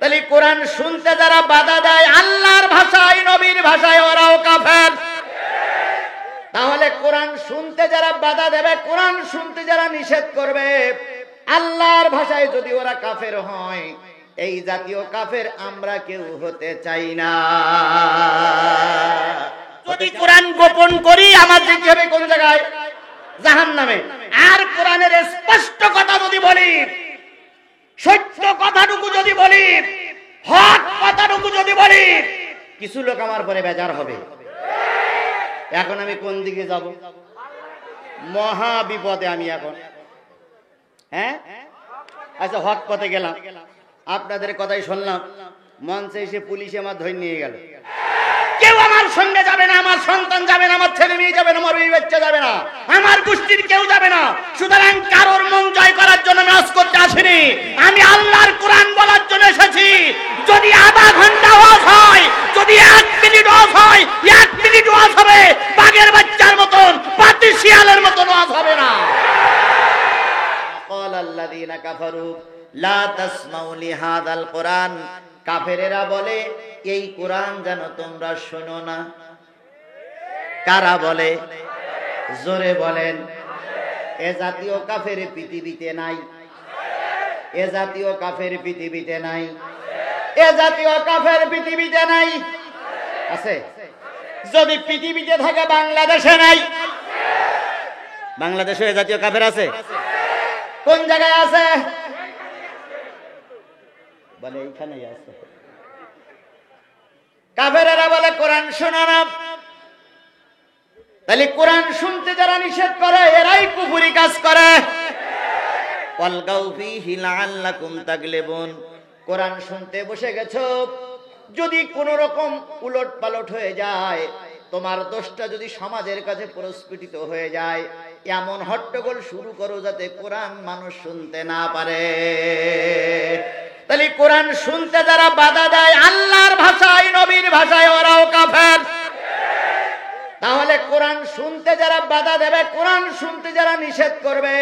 তাহলে কোরআন শুনতে যারা বাধা দেয় আল্লাহর ভাষায় নবীর ভাষায় ওরাও কাফের। তাহলে কোরআন শুনতে যারা বাধা দেবে, কোরআন শুনতে যারা নিষেধ করবে, আল্লাহর ভাষায় যদি ওরা কাফের হয়, এই জাতীয় কাফের আমরা কেউ হতে চাই না। যদি কোরআন গোপন করি আমার যেতে হবে কোন জায়গায়? জাহান্নামে। আর কোরআনের স্পষ্ট কথা যদি বলি, সত্য কথাটুকু যদি বলি, হক কথাটুকু যদি বলি, কিছু লোক আমার পরে বেজার হবে। এখন আমি কোন দিকে যাব? মহা বিপদে আমি এখন। হ্যাঁ, আচ্ছা, হক পথে গেলাম, আপনাদের কথাই শুনলাম, মঞ্চে এসে পুলিশে আমার ধরে নিয়ে গেল। কেউ আমার সঙ্গে যাবে না, আমার সন্তান যাবে না, আমার ছেলে মেয়ে যাবে না, আমার বিবি বাচ্চা যাবে না, আমার গোষ্ঠীর কেউ যাবে না। সুতরাং কারোর মন জয় করার জন্য আমি ওয়াজ করতে আসিনি, আমি আল্লাহর কোরআন বলার জন্য এসেছি। যদি আধা ঘন্টা ওয়াজ হয়, যদি 1 মিনিট ওয়াজ হয়, 1 মিনিট ওয়াজ হবে, বাঘের বাচ্চার মতন, পাতি শিয়ালের মতন ওয়াজ হবে না। ক্বাল আল্লাযীনা কাফারু লা তাসমাউ লিহাযাল কোরআন, কাফেরেরা বলে এই কোরআন যেন তোমরা শোনো না। কারা বলে? জোরে বলেন। এ জাতীয় কাফের পৃথিবীতে নাই, এ জাতীয় কাফের পৃথিবীতে নাই, এ জাতীয় কাফের পৃথিবীতে নাই। আছে? যদি পৃথিবীতে থাকে বাংলাদেশে নাই। বাংলাদেশে এ জাতীয় কাফের আছে? কোন জায়গায় আছে? বলে এইখানেই আছে। কাফেরেরা বলে কোরআন শোনা না। তাহলে কোরআন শুনতে যারা নিষেধ করে এরাই কুফরি কাজ করে। ওয়ালগাউ ফীহি লাআল্লাকুম তাগলিবুন, কোরআন শুনতে বসে গেছো, যদি কোন রকম উলট পালট হয়ে যায়, তোমার দোষটা যদি সমাজের কাছে প্রস্ফুটিত হয়ে যায়, এমন হট্টগোল শুরু করো যাতে কোরআন মানুষ শুনতে না পারে। তাহলে কোরআন শুনতে যারা বাধা দেয় আল্লাহর ভাষায় নবীর ভাষায় ওরাও কাফের। তাহলে কোরআন শুনতে যারা বাধা দেবে, কোরআন শুনতে যারা নিষেধ করবে,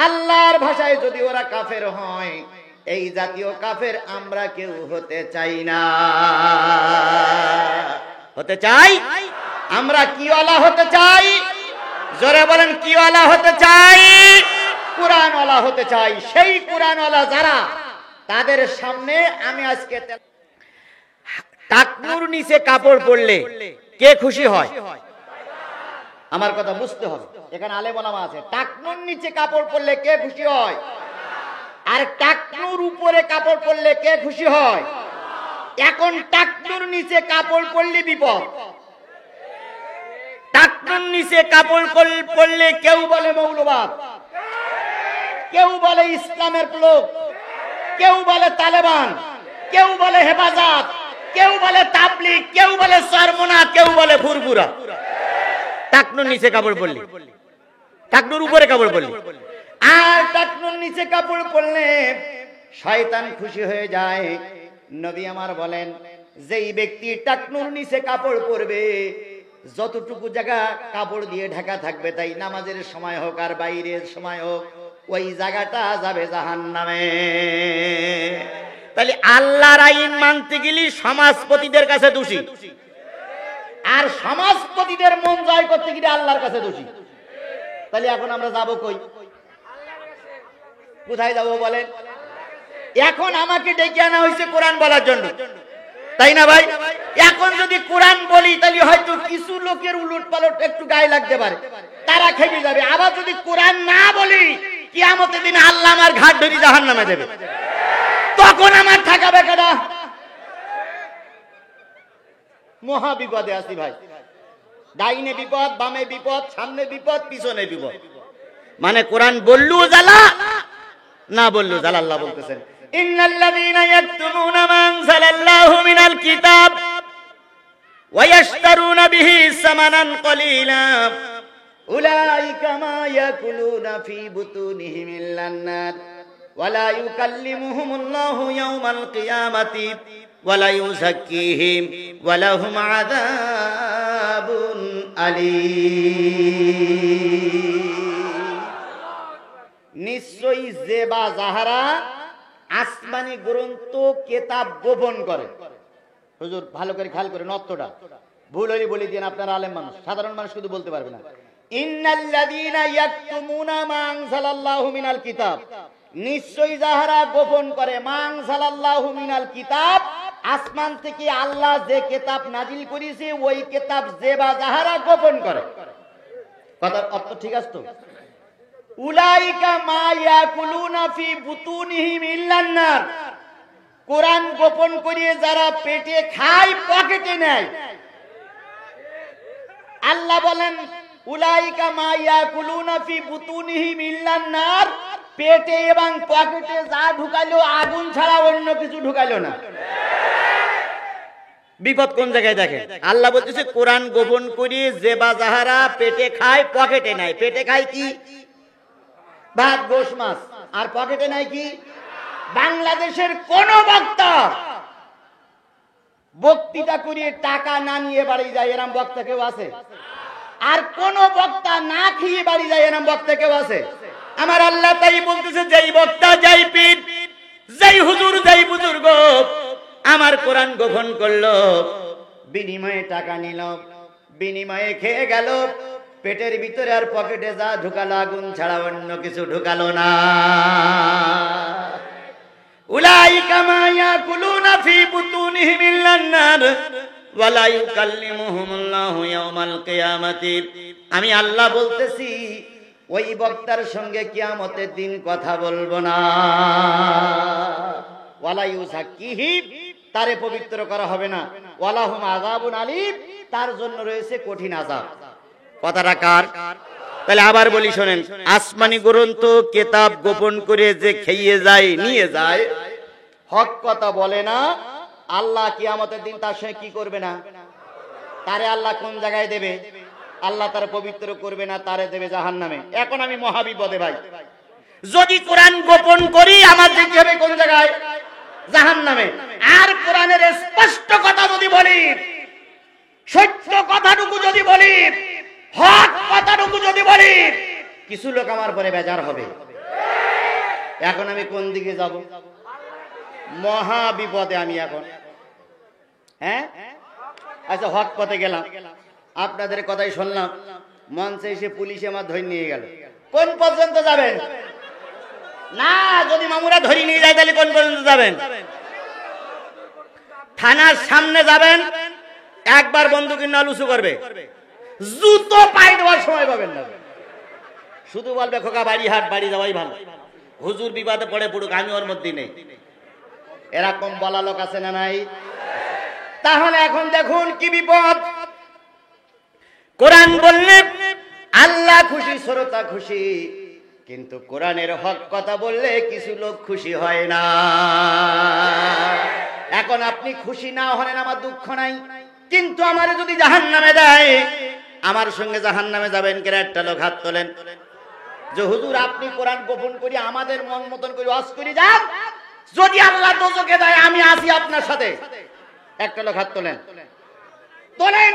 আল্লাহর ভাষায় যদি ওরা কাফের হয়, এই জাতীয় কাফের আমরা কেউ হতে চাই না। হতে চাই? আমরা কিওয়ালা হতে চাই? জোরে বলেন, কিওয়ালা হতে চাই? কোরআনওয়ালা হতে চাই। সেই কোরআনওয়ালা যারা, তাদের সামনে আমি আজকে টাকনুর নিচে কাপড় পরলে কে খুশি হয়? আমার কথা বুঝতে হবে, এখানে আলেম ওলামা আছে। টাকনুর নিচে কাপড় পরলে কে খুশি হয়? আর টাকনুর উপরে কাপড় পরলে কে খুশি হয়? এখন টাকনুর নিচে কাপড় পরলে বিপদ। টাকনুর নিচে কাপড় পরলে কেউ বলে মৌলবাদ, কেউ বলে ইসলামের লোক, কেউ বলে তালেবান, কেউ বলে হেফাজত, কেউ বলে তাবলীগ, কেউ বলে সরমনা, কেউ বলে ফুরফুরা। টাকনুর নিচে কাপড় পরলে, টাকনুর উপরে কাপড় পরলে, আর টাকনুর নিচে কাপড় পরলে শয়তান খুশি হয়ে যায়। নবী আমার বলেন, যেই ব্যক্তি টাকনুর নিচে কাপড় পরবে, যতটুকু জায়গা কাপড় দিয়ে ঢাকা থাকবে, তাই নামাজের সময় হোক আর বাইরের সময় হোক, ওই জায়গাটা যাবে জাহান্নামে। তাহলে আল্লাহর আইন মানতে গেলে সমাজপতিদের কাছে দোষী, আর সমাজপতিদের মন জয় করতে গেলে আল্লাহর কাছে দোষী। তাহলে এখন আমরা যাব কই? কোথায় যাব বলেন? এখন আমাকে ডেকে আনা হয়েছে কোরআন বলার জন্য, তাই না ভাই? এখন যদি কোরআন বলি, তাহলে হয়তো কিছু লোকের উলট পালট একটু গায়ে লাগতে পারে, তারা খেপে যাবে। আবার যদি কোরআন না বলি, কিয়ামতের দিন আল্লাহ আমার ঘাট ধরে জাহান্নামে দেবে, তখন আমার ঠেকাবে কেডা? মহা বিপদে আছি ভাই। ডাইনে বিপদ, বামে বিপদ, সামনে বিপদ, পিছনে বিপদ। মানে কোরআন বললেও জ্বালা, না বললেও জ্বালা। আল্লাহ বলতেছেন, ইন্নাল্লাযীনা ইয়াকতুমুনা মা আনজালাল্লাহু মিনাল কিতাব ওয়া ইয়াশতারুনা বিহি সামানান কলিলা উলাইকা মা ইয়াকুলুনা ফি বুতুনিহিম ইল্লান নার ওয়া লা ইউকাল্লিমুহুমুল্লাহু ইয়াওমাল কিয়ামাতি ওয়া লা ইউযাক্কিহিম ওয়া লাহুম আযাবুন আলীম। নিশ্চয়ই যে বা যাহারা আসমানি গ্রন্থ কেতাব গোপন করে। হুজুর ভালো করে খেয়াল করে নত্বটা, ভুল হলে বলে দিন, আপনারা আলেম মানুষ, সাধারণ মানুষ শুধু বলতে পারবে না। ইন্নাল্লাযীনা ইয়াকতুমুনা মা আনজালাল্লাহু মিনাল কিতাব, নিশ্চয়ই যাহারা গোপন করে, মা আনজালাল্লাহু মিনাল কিতাব, আসমান থেকে আল্লাহ যে কিতাব নাজিল করেছে ওই কিতাব যে বা যাহারা গোপন করে। কথার অর্থ ঠিক আছে তো? উলাইকা মা ইয়াকুলুনা ফি বুতুনিহিম ইল্লান নার, কোরআন গোপন করিয়ে যারা পেটে খায় পকেটে নেয়। আল্লাহ বলেন উলাইকা মা ইয়াকুলুনা ফি বুতুনিহিম ইল্লান নার, পেটে এবং পকেটে যা ঢুকাইলো আগুন ছাড়া অন্য কিছু ঢুকাইলো না। বিপদ কোন জায়গায় দেখেন? আল্লাহ বলতেছে কোরআন গোপন করিয়ে যে বা যাহারা পেটে খায় পকেটে নেয়। পেটে খায় কি? ভাত গোশ মাছ। আর পকেটে নাই কি? বাংলাদেশের কোন বক্তা বক্তৃতা করিয়ে টাকা না নিয়ে বাড়ি যায় এরম বক্তা কেউ আছে? আর কোন বক্তা না খেয়ে বাড়ি যায় এরম বক্তা কেউ আছে? আমার আল্লাহ তাই বলতেছে, যেই বক্তা, যেই পীর, যেই হুজুর, যেই বুজুর্গ আমার কোরআন গোপন করলো, বিনিময়ে টাকা নিল, বিনিময়ে খেয়ে গেল, পেটের ভিতরে আর পকেটে যা ঢুকালো আগুন ছাড়া অন্য কিছু ঢুকালো না। উলাইকা মা ইয়াকুলুনা ফি বুতুনিহিম ইল্লান নার ওয়া লা ইউকাল্লিমুহুমুল্লাহু ইয়াওমাল কিয়ামাতি। আমি আল্লাহ বলতেছি ওই বক্তার সঙ্গে কিয়ামতের দিন কথা বলবো না। ওয়ালা ইউযাক্কিহিম, তারে পবিত্র করা হবে না। ওয়ালাহুম আযাবুন আলীম, তার জন্য রয়েছে কঠিন আযাব। কথাটা কার? তাহলে আবার বলি শোনেন, আসমানি গ্রন্থ কিতাব গোপন করে যে খেয়ে যায়, নিয়ে যায়, হক কথা বলে না, আল্লাহ কিয়ামতের দিন তার সঙ্গে কি করবে না? তারে আল্লাহ কোন জায়গায় দেবে? আল্লাহ তার পবিত্র করবে না, তারে দেবে জাহান্নামে। এখন আমি মহাবিপদে ভাই, যদি কোরআন গোপন করি আমার যেতে হবে কোন জায়গায়? জাহান্নামে। আর কোরআনের স্পষ্ট কথা যদি বলি, সত্য কথাটুকু যদি বলি, হক কথাটুকু যদি বলি, কিছু লোক আমার পরে বেজার হবে। এখন আমি কোন দিকে যাব? মহা বিপদে আমি এখন। হ্যাঁ, আচ্ছা, হক পথে গেলাম, আপনাদের কথাই শুনলাম, মঞ্চে এসে পুলিশে আমার ধরে নিয়ে গেল। কোন পর্যন্ত যাবেন? না, যদি মামুরা ধরে নিয়ে যায় তাহলে কোন পর্যন্ত যাবেন? থানার সামনে যাবেন, একবার বন্দুকের নল উঁচু করবে, জুতো পায়ে দেওয়ার সময় পাবেন না, শুধু বলবে খোকা বাড়ি হাট, বাড়ি যাওয়াই ভালো, হুজুর বিবাদে পড়ে পড়ুক, আমি ওর মধ্যে নেই। এরকম বলা লোক আছে না নাই? তাহলে এখন দেখুন কি বিপদ। কোরআন বললে আল্লাহ খুশি, শ্রোতা খুশি, কিন্তু কোরআনের হক কথা বললে কিছু লোক খুশি হয় না। এখন আপনি খুশি না হলেন আমার দুঃখ নাই, কিন্তু আমার যদি জাহান্নামে দেয়, আমার সঙ্গে জাহান্নামে যাবেন কেন? একটা লোক হাত তোলেন যে হুজুর আপনি কোরআন গোপন করি আমাদের মন মতন করে ওয়াজ করে যান, যদি আল্লাহ দোজখে দেয় আমি আসি আপনার সাথে। একটা লোক হাত তোলেন। তোলেন?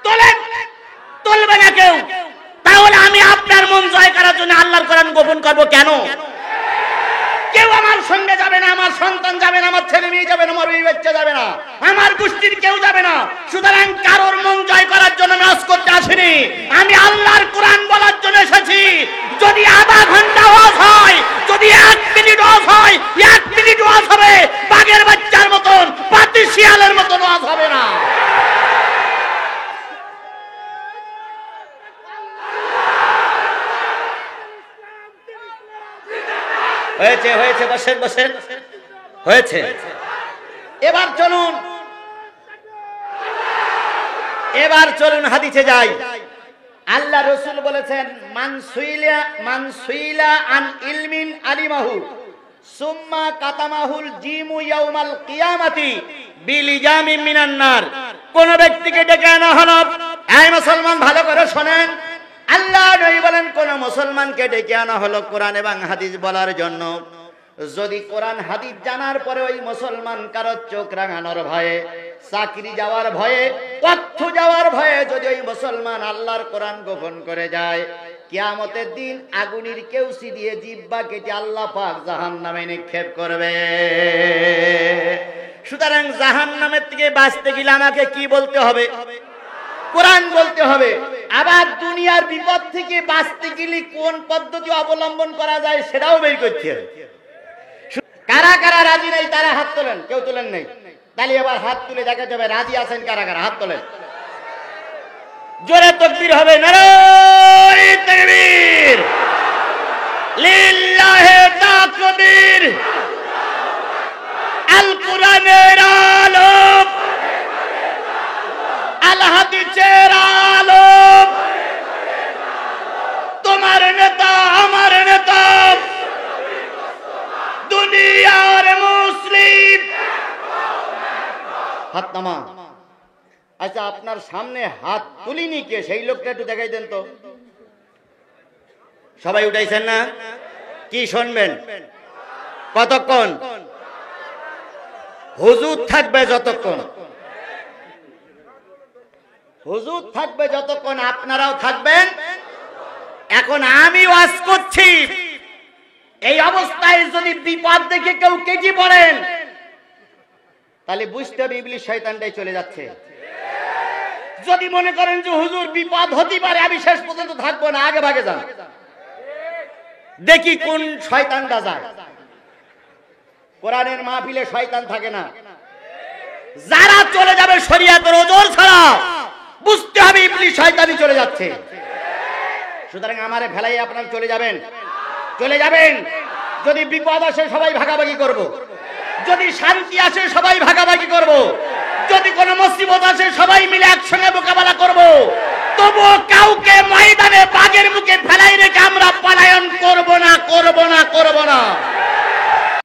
তোলেন? তুলবে না কেউ? তাহলে আমি আপনার মন জয় করার জন্য আল্লাহর কোরআন গোপন করব কেন? কেউ আমার সঙ্গে যাবে না, আমার সন্তান যাবে না, আমার ছেলে মেয়ে যাবে না, আমার ওই বাচ্চা যাবে না, আমার গোষ্ঠীর কেউ যাবে না। সুতরাং কারোর মন জয় করার জন্য নাচ করতে আসিনি, আমি আল্লাহর কোরআন বলার জন্য এসেছি। যদি আধা ঘন্টা ওয়াজ হয়, যদি 1 মিনিট ওয়াজ হয়, 1 মিনিট ওয়াজ হবে, বাঘের বাচ্চার মতন, পাতি শিয়ালের মতন ওয়াজ হবে না। হয়েছে, হয়েছে, বসেন বসেন, হয়েছে। এবার চলুন, এবার চলুন হাদিসে যাই। আল্লাহ রাসূল বলেছেন, মান সুইলা আন ইলমিন আলিমাহু সুম্মা কাতামাহুল জিমু ইয়াউমাল কিয়ামাতি বিলিজামি মিনান নার। কোন ব্যক্তিকে ডেকে আনা হলো, এই মুসলমান ভালো করে শোনেন, আল্লাহ নবী বলেন কোন মুসলমানকে ডেকে আনা হলো কোরআন এবং হাদিস বলার জন্য, যদি কোরআন হাদিস জানার পরে ওই মুসলমান কারো চোখ রাঙানোর ভয়ে, চাকরি যাওয়ার ভয়ে, অর্থ যাওয়ার ভয়ে যদি ওই মুসলমান আল্লাহর কোরআন গোপন করে যায়, কিয়ামতের দিন আগুনের কেউসি দিয়ে জিহ্বা কেটে আল্লাহ পাক জাহান্নামে নিক্ষেপ করবে। সুতরাং জাহান্নামের থেকে বাঁচতে গেলে আমাকে কি বলতে হবে? কোরআন বলতে হবে। আবার দুনিয়ার বিপদ থেকে বাঁচতে গেলে কোন পদ্ধতি অবলম্বন করা যায় সেটাও বের করতে হবে। কারা কারা রাজি নেই তারা হাত তোলেন। কেউ তোলেন নাই, তাহলে এবার হাত তুলে দেখা যাবে রাজি আছেন কারা কারা, হাত তোলেন। জোরে তাকবীর হবে, নারায়ে তাকবীর, লিল্লাহি তাকবীর। আল কোরআনের আলো, আল হাদিসের আলো, তোমার নেতা আমার নেতা, দুনিয়ার মুসলিম। হাত নামা। আচ্ছা, আপনার সামনে হাত তুলিনি কে, সেই লোকটা একটু দেখাই দেন তো। সবাই উঠাইছেন না? কি শুনবেন? কতক্ষণ? হুজুর থাকবে যতক্ষণ, হুজুর থাকবে যতক্ষণ আপনারাও থাকবেন। এখন আমি ওয়াজ করছি, এই অবস্থায় যদি বিপদ দেখে কেউ কেজি পড়েন তাহলে বুঝতে হবে ইবলিস শয়তানটাই চলে যাচ্ছে। যদি মনে করেন যে হুজুর বিপদ হতে পারে, আমি শেষ পর্যন্ত থাকবো না, আগে ভাগে যান, দেখি কোন শয়তানটা যায়। কোরআনের মাহফিলে শয়তান থাকে না। যারা চলে যাবে শরীয়তের ওজোর ছাড়া, বুঝতে হবে ইবলিস শয়তানি চলে যাচ্ছে। সুতরাং আমারে ফেলাই আপনারা চলে যাবেন, চলে যাবেন। যদি বিপদ আসে সবাই ভাগাভাগি করব, যদি শান্তি আসে সবাই ভাগাভাগি করব, যদি কোনো মুসিবত আসে সবাই মিলে একসঙ্গে মোকাবেলা করব। তবুও কাউকে ময়দানে বাঘের মুখে ফেলাই রেখে আমরা পলায়ন করব না, করব না, করব না।